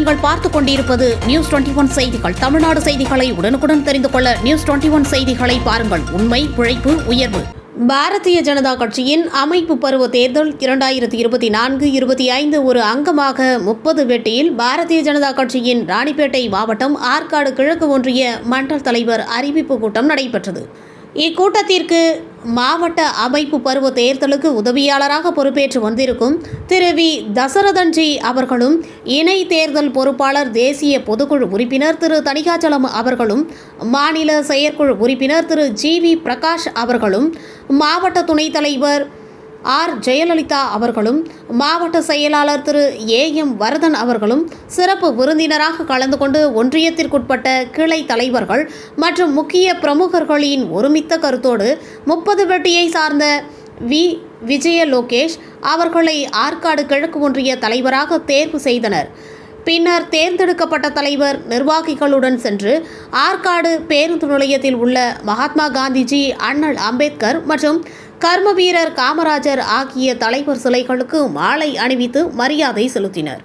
நீங்கள் பார்த்துக் கொண்டிருப்பது நியூஸ் 21 செய்திகள். தமிழ்நாடு செய்திகளை உடனுக்குடன் தெரிந்து கொள்ள நியூஸ் 21 செய்திகளை பாருங்கள். உண்மை, உழைப்பு, உயர்வு. பாரதிய ஜனதா கட்சியின் அமைப்பு பருவ தேர்தல் 2024-25 ஒரு அங்கமாக 30 வெட்டியில் பாரதிய ஜனதா கட்சியின் ராணிப்பேட்டை மாவட்டம் ஆற்காடு கிழக்கு ஒன்றிய மண்டல் தலைவர் அறிவிப்பு கூட்டம் நடைபெற்றது. இக்கூட்டத்திற்கு மாவட்ட அமைப்பு பருவ தேர்தலுக்கு உதவியாளராக பொறுப்பேற்று வந்திருக்கும் திரு வி தசரதன்ஜி அவர்களும், இணை தேர்தல் பொறுப்பாளர் தேசிய பொதுக்குழு உறுப்பினர் திரு தணிகாச்சலம் அவர்களும், மாநில செயற்குழு உறுப்பினர் திரு ஜி.வி. பிரகாஷ் அவர்களும், மாவட்ட துணைத் தலைவர் ஆர். ஜெயலலிதா அவர்களும், மாவட்ட செயலாளர் திரு ஏ.எம். வரதன் அவர்களும் சிறப்பு விருந்தினராக கலந்து கொண்டு ஒன்றியத்திற்குட்பட்ட கிளை தலைவர்கள் மற்றும் முக்கிய பிரமுகர்களின் ஒருமித்த கருத்தோடு 30 வெட்டியை சார்ந்த வி. விஜய லோகேஷ் அவர்களை ஆற்காடு கிழக்கு ஒன்றிய தலைவராக தேர்வு செய்தனர். பின்னர் தேர்ந்தெடுக்கப்பட்ட தலைவர் நிர்வாகிகளுடன் சென்று ஆற்காடு பேருந்து நிலையத்தில் உள்ள மகாத்மா காந்திஜி, அண்ணல் அம்பேத்கர் மற்றும் கர்ம வீரர் காமராஜர் ஆகிய தலைவர் சிலைகளுக்கு மாலை அணிவித்து மரியாதை செலுத்தினர்.